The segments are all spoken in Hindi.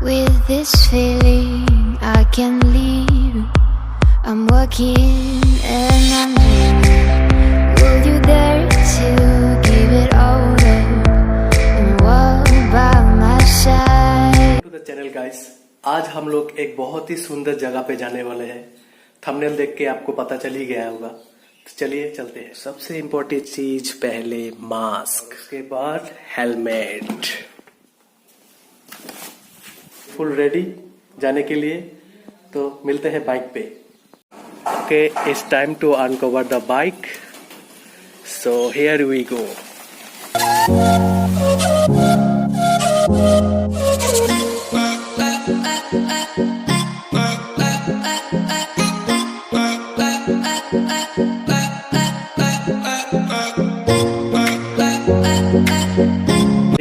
With this feeling I can leave. I'm working and I'm leaving. Will you dare to give it all up and walk by my side? To the channel guys, आज हम लोग एक बहुत ही सुंदर जगह पे जाने वाले हैं। थंबनेल देख के आपको पता चल ही गया होगा, तो चलिए चलते हैं। सबसे इम्पोर्टेंट चीज पहले मास्क, उसके बाद हेलमेट। फुल रेडी जाने के लिए, तो मिलते हैं बाइक पे। Okay, it's time to uncover the bike, so here we go.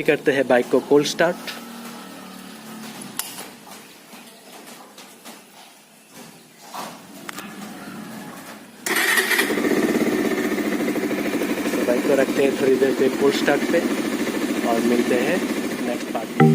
करते हैं बाइक को कोल्ड स्टार्ट। तो बाइक को रखते हैं थोड़ी देर पे कोल्ड स्टार्ट पे और मिलते हैं नेक्स्ट पार्ट में।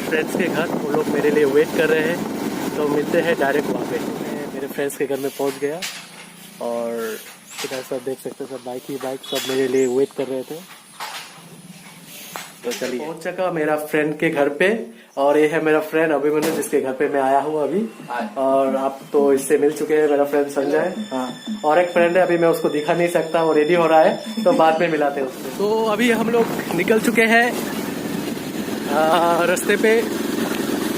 फ्रेंड्स के घर वो लोग मेरे लिए वेट कर रहे हैं, तो मिलते हैं डायरेक्ट वहाँ पे। मैं मेरे फ्रेंड्स के घर में पहुँच गया और इधर सब देख सकते हैं, सब बाइक ही बाइक सब मेरे लिए वेट कर रहे थे। तो चलिए पहुँच चुका मेरा फ्रेंड के घर पे, और ये है मेरा फ्रेंड अभिमन्यु जिसके घर पे मैं आया हूँ अभी। और आप तो इससे मिल चुके हैं, मेरा फ्रेंड संजय। हाँ, और एक फ्रेंड है, अभी मैं उसको दिखा नहीं सकता, वो रेडी हो रहा है, तो बाद में मिलाते हैं उससे। तो अभी हम लोग निकल चुके हैं रास्ते पे,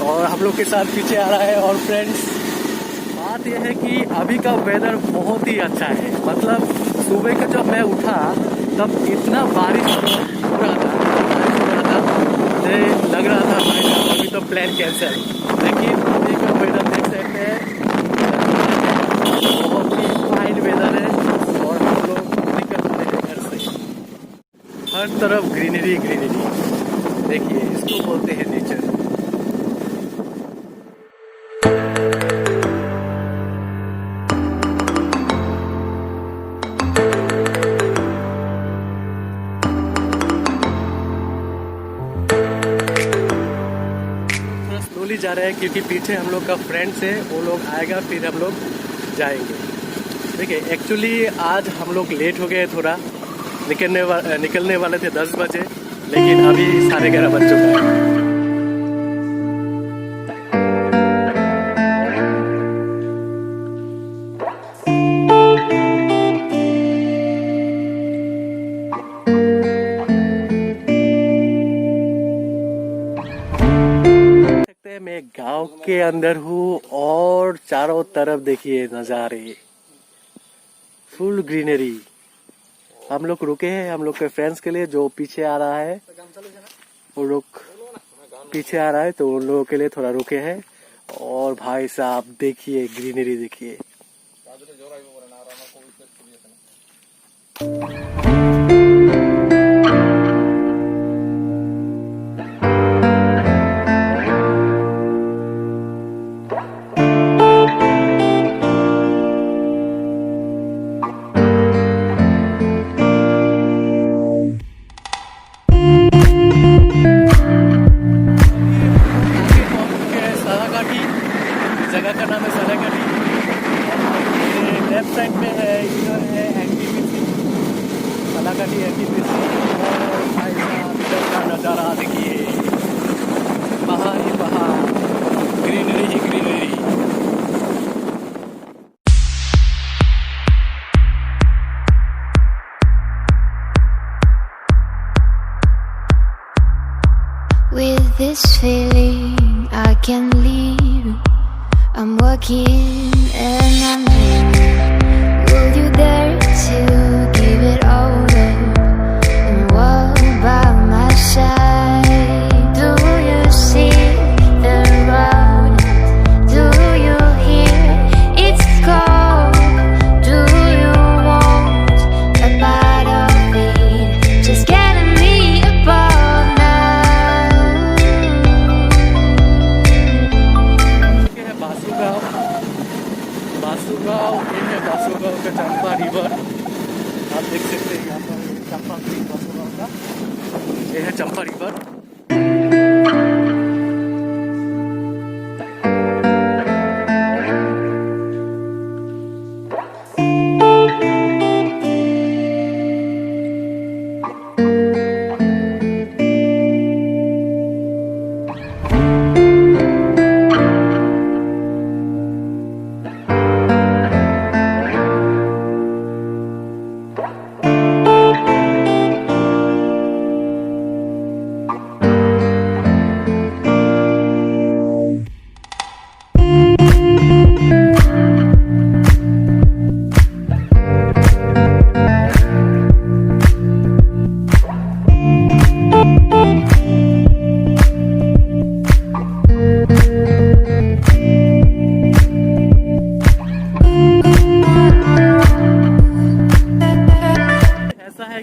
और हम लोग के साथ पीछे आ रहा है और फ्रेंड्स। बात यह है कि अभी का वेदर बहुत ही अच्छा है। मतलब सुबह का जब मैं उठा तब इतना बारिश हो रहा था, लग रहा था भाई अभी तो प्लान कैंसिल। लेकिन अभी का वेदर देख सकते हैं, बहुत ही फाइन वेदर है और हम लोग निकल रहे हैं घर से। हर तरफ ग्रीनरी ग्रीनरी, देखिए इसको बोलते हैं नेचर। स्लोली जा रहे हैं क्योंकि पीछे हम लोग का फ्रेंड्स है, वो लोग आएगा फिर हम लोग जाएंगे। देखिए एक्चुअली आज हम लोग लेट हो गए थोड़ा, निकलने वाले थे 10 बजे, लेकिन अभी 11:30 बज चुका है। मैं गांव के अंदर हूँ और चारों तरफ देखिए नजारे, फुल ग्रीनरी। हम लोग रुके हैं हम लोग के फ्रेंड्स के लिए, जो पीछे आ रहा है वो लोग पीछे आ रहा है, तो उन लोगों के लिए थोड़ा रुके हैं। और भाई साहब देखिए ग्रीनरी देखिए। जगह का नाम है सलागाटी। लेफ्ट साइड में है, इधर है एक्टिविटी, लोग का चंपा रिवर आप देख सकते हैं। यहाँ पर चंपा क्रीक का ये है चंपा रिवर।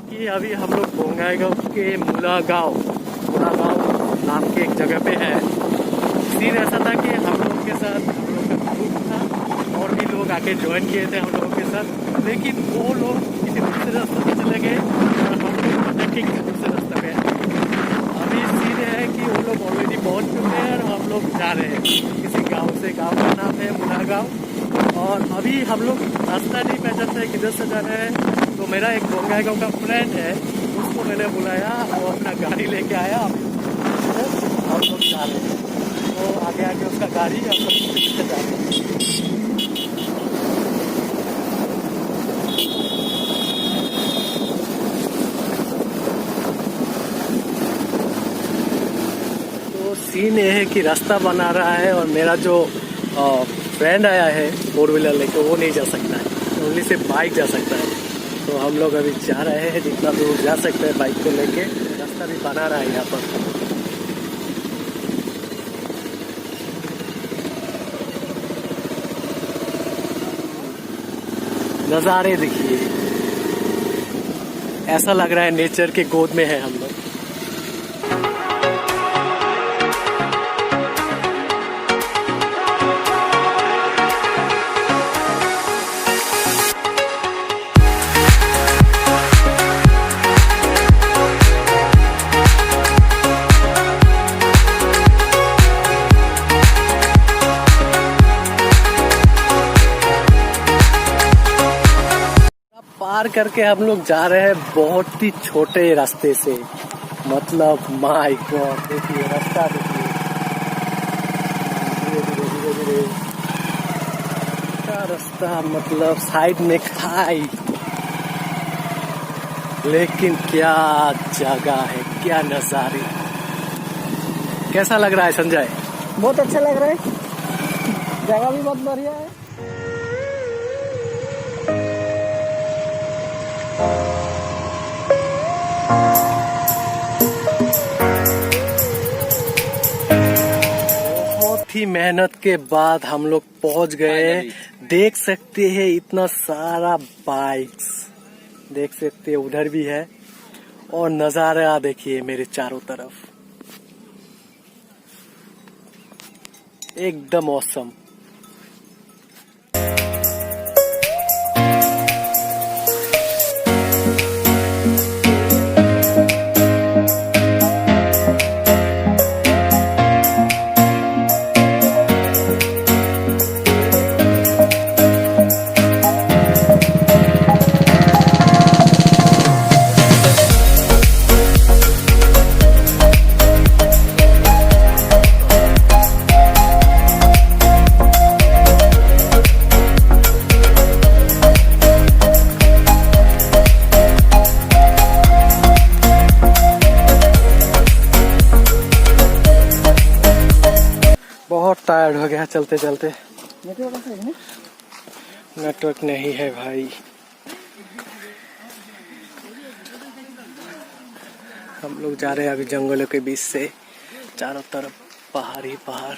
कि अभी हम लोग बोंगाईगांव के मुलागांव नाम के एक जगह पे है। सीन ऐसा था कि हम लोगों के साथ हम लोग का ग्रुप था और भी लोग आके ज्वाइन किए थे हम लोगों के साथ, लेकिन वो लोग किसी दूसरे रास्ते पे चले गए और हम लोग ठीक दूसरे रास्ते पे। अभी सीन है कि वो लोग ऑलरेडी पहुंच चुके हैं और हम लोग जा रहे हैं किसी गाँव से। गाँव का नाम है मुलागांव और अभी हम लोग रास्ता नहीं पहचानते किधर से जाना है। तो मेरा एक बोंगाईगांव का फ्रेंड है, उसको मैंने बुलाया, वो अपना गाड़ी लेके आया, हम लोग जा रहे हैं। तो आगे आगे उसका गाड़ी हम लोग पीछे जा रहे हैं। तो सीन ये है कि रास्ता बना रहा है और मेरा जो फ्रेंड आया है 4 व्हीलर लेके वो नहीं जा सकता है, ओनली से बाइक जा सकता है। तो हम लोग अभी जा रहे हैं, जितना दूर जा सकते हैं बाइक को लेके। रास्ता भी बना रहा है यहाँ पर। नज़ारे देखिए, ऐसा लग रहा है नेचर के गोद में है हम लोग। पार करके हम लोग जा रहे हैं बहुत ही छोटे रास्ते से, मतलब माय गॉड देखिए रास्ता देखिए, धीरे धीरे रास्ता, मतलब साइड में खाई, लेकिन क्या जगह है, क्या नजारे। कैसा लग रहा है संजय? बहुत अच्छा लग रहा है, जगह भी बहुत बढ़िया है। बहुत ही मेहनत के बाद हम लोग पहुंच गए। देख सकते हैं इतना सारा बाइक्स, देख सकते हैं उधर भी है, और नजारा देखिए मेरे चारों तरफ, एकदम औसम। बहुत टायर्ड हो गया चलते चलते। नेटवर्क नहीं है भाई। हम लोग जा रहे हैं अभी जंगलों के बीच से, चारों तरफ पहाड़ ही पहाड़।